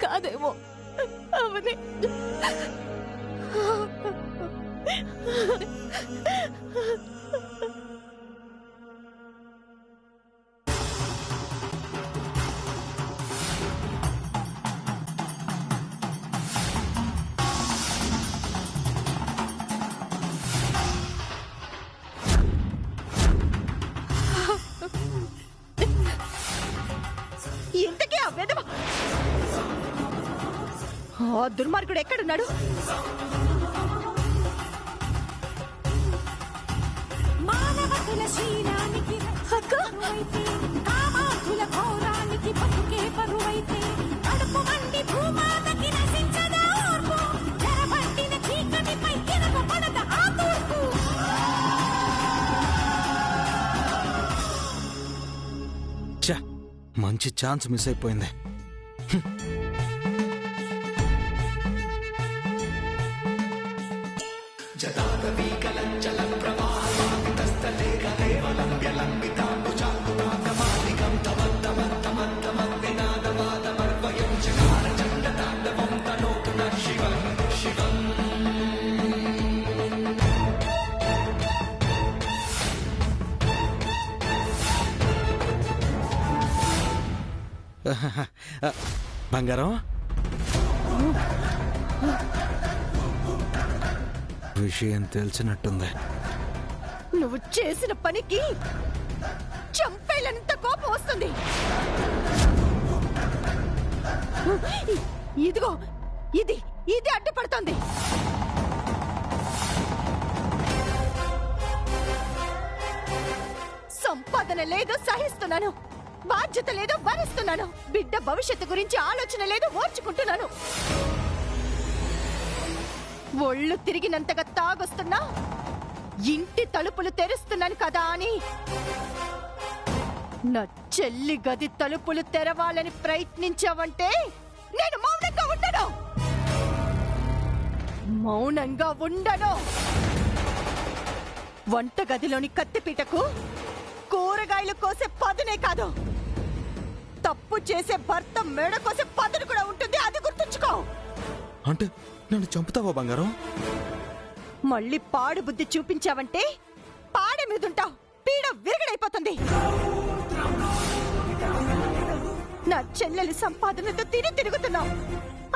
కాదేమో అవని. ఇంతకీ ఆ వెధవ ఆ దుర్మార్గుడు ఎక్కడున్నాడు? మానవతుల శీలానికి కామాతుల ఘోరానికి బతుకే పరువైతే కడుపు మండి భూమాతకి నశించదా ఓర్పు చెరబట్టిన చీకటిపై కిరక పడద ఆ తూర్పు. మంచి ఛాన్స్ మిస్ అయిపోయింది. బంగారం, విషయం తెలిసినట్టుంది. నువ్వు చేసిన పనికి చంపేలంత కోపం వస్తుంది. ఇదిగో ఇది ఇది అడ్డుపడుతోంది. సంపాదన లేదు సహిస్తున్నాను, బాధ్యత లేదు భరిస్తున్నాను, బిడ్డ భవిష్యత్తు గురించి ఆలోచన లేదు ఓర్చుకుంటున్నాను. ఒళ్ళు తిరిగినంతగా తాగొస్తున్నా ఇంటి తలుపులు తెరుస్తున్నాను కదా అని నా చెల్లి గది తలుపులు తెరవాలని ప్రయత్నించావంటే నేను మౌనంగా ఉండను. మౌనంగా ఉండను. వంటగదిలోని కత్తిపీటకు కూరగాయలు కోసే పదునే కాదు, తప్పు చేసే భర్త మెడ కోసే పదును కూడా ఉంటుంది. అది గుర్తుంచుకో. అంటే నన్ను చంపుతావా బంగారం? మళ్ళీ పాడు బుద్ధి చూపించావంటే పాడే మీదుంటావు, పీడ విరగడైపోతుంది. నా చెల్లెలి సంపాదనతో తిరుగుతున్నావు.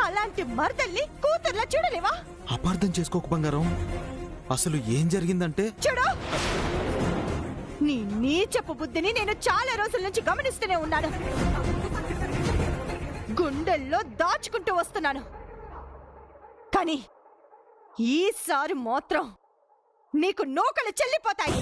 అలాంటి మరదల్ని కూతుర్లా చూడలేవా? అపార్థం చేసుకోకు బంగారం. అసలు ఏం జరిగిందంటే చూడు, నీ నీచపు బుద్ధిని నేను చాలా రోజుల నుంచి గమనిస్తూనే ఉన్నాను. గుండెల్లో దాచుకుంటూ వస్తున్నాను. కానీ ఈసారి మాత్రం నీకు నూకలు చెల్లిపోతాయి.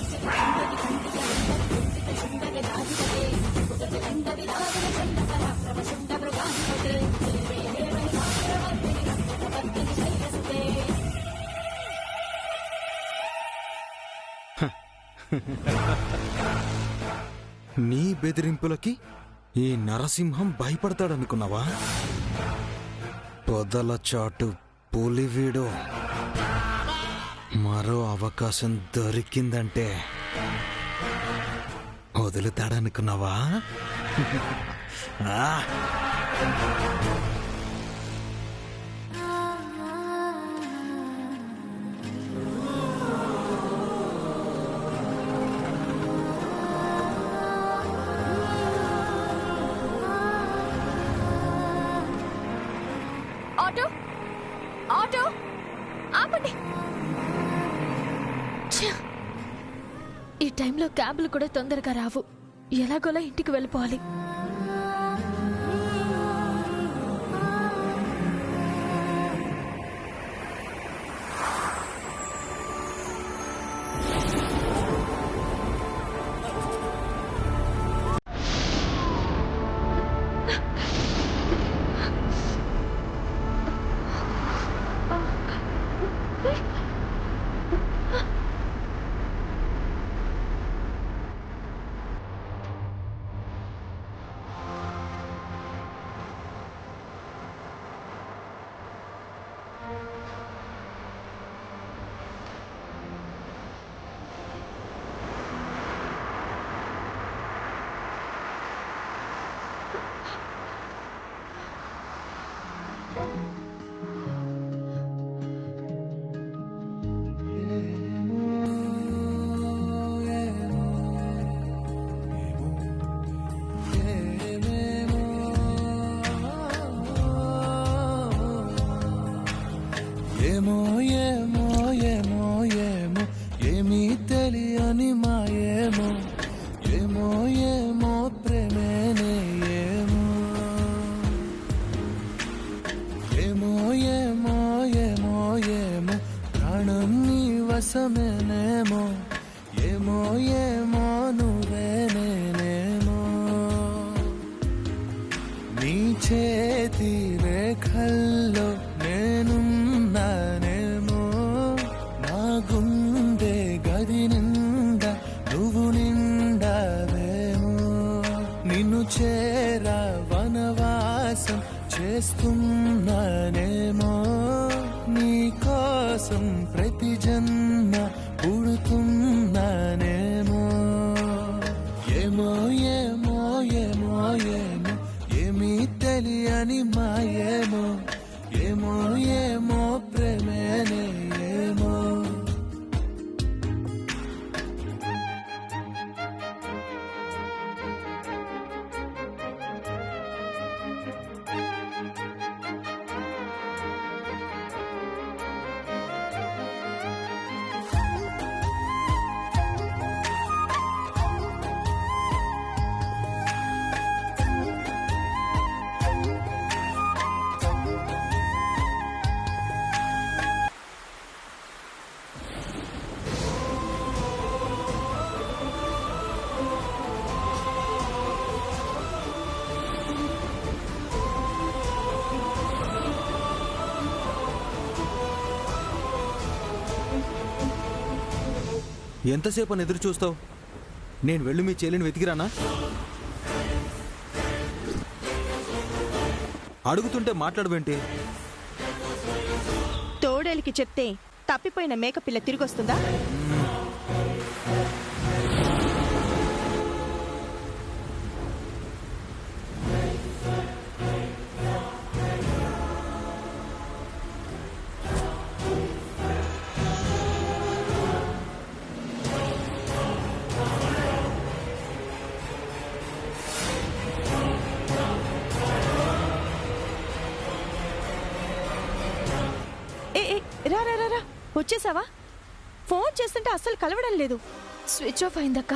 నీ బెదిరింపులకి ఈ నరసింహం భయపడతాడనుకున్నావా? పొదల చాటు పులివీడు. మరో అవకాశం దొరికిందంటే వదులుతాడనుకున్నావా? ఆ ఆటో ఆటో ఆపండి. ఈ టైంలో క్యాబ్లు కూడా తొందరగా రావు. ఎలాగోలా ఇంటికి వెళ్ళిపోవాలి. ఏమో ఏమో ఏమో ఏమో ఏమీ తెలియని మాయేమో ఏమో ఏమో ప్రేమేనే ఏమో ఏమో ఏమో ఏమో ఏమో ప్రాణం నీ వశమేనేమో ఏమో ఏమో నువ్వే నేనేమో నీ చేతి రేఖల్లో నేనున్నానేమో నా గుండె గది నిండా నువ్వు నిండావేమో నిన్ను చేరా వనవాసం చేస్తున్నానేమో నీ కోసం ప్రతి జన్మ పుడుతున్నానేమో ఏమో ఏమో ఏమో ఏమో ఏమీ తెలియని మాయేమో ఏమో ఏమో ప్రేమేనే ఏమో ఎంతసేపు అని ఎదురు చూస్తావు? నేను వెళ్ళి మీ చెల్లిని వెతికిరానా? అడుగుతుంటే మాట్లాడవేంటి? తోడేలికి చెప్తే తప్పిపోయిన మేకపిల్ల తిరిగొస్తుందా? రా రా రా రా, వచ్చేసావా? ఫోన్ చేస్తుంటే అస్సలు కలవడం లేదు. స్విచ్ ఆఫ్ అయిందక్క.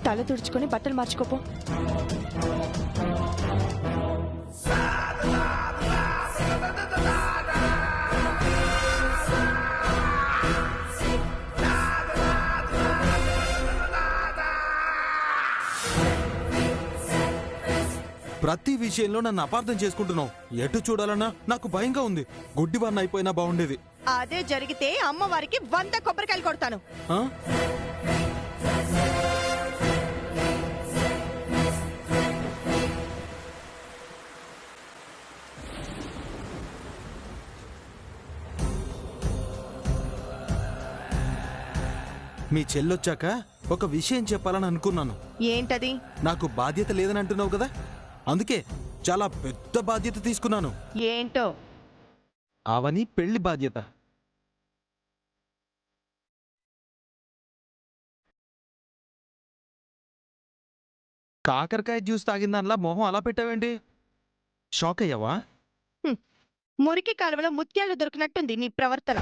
తల తుడుచుకొని బట్టలు మార్చుకోపో. ప్రతి విషయంలో నన్ను అపార్థం చేసుకుంటున్నావు. ఎటు చూడాలన్నా నాకు భయంగా ఉంది. గుడ్డివాన్ని అయిపోయినా బాగుండేది. అదే జరిగితే అమ్మవారికి 100 కొబ్బరికాయలు కొడతాను. ఆ? మీ చెల్లొచ్చాక ఒక విషయం చెప్పాలని అనుకున్నాను. ఏంటది? నాకు బాధ్యత లేదని అంటున్నావు కదా, అందుకే చాలా పెద్ద బాధ్యత తీసుకున్నాను. ఏంటో? అవని పెళ్లి బాధ్యత. కాకరకాయ జ్యూస్ తాగిందానిలా మొహం అలా పెట్టావేంటి? షాక్ అయ్యావా? మురికి కాలువలో ముత్యాలు దొరికినట్టుంది నీ ప్రవర్తన.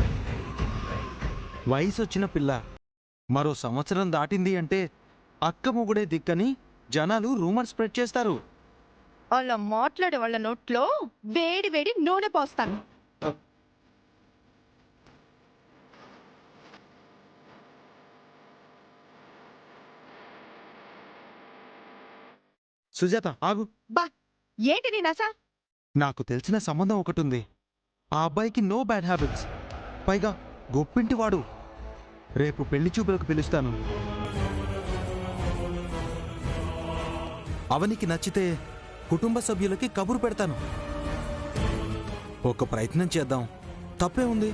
వయసు వచ్చిన పిల్ల మరో సంవత్సరం దాటింది అంటే అక్క మొగుడే దిక్కని జనాలు రూమర్ స్ప్రెడ్ చేస్తారు. అలా మాట్లాడే వాళ్ళ నోట్లో వేడి వేడి నూనె పోస్తాను. సుజాత ఆగు. బా, ఏంటి నీ నస? నాకు తెలిసిన సంబంధం ఒకటుంది. ఆ అబ్బాయికి నో బ్యాడ్ హ్యాబిట్స్, పైగా గొప్పింటివాడు. రేపు పెళ్లి చూపులకు పిలుస్తాను. అవనికి నచ్చితే కుటుంబ సభ్యులకి కబురు పెడతాను. ఒక ప్రయత్నం చేద్దాం, తప్పే ఉంది.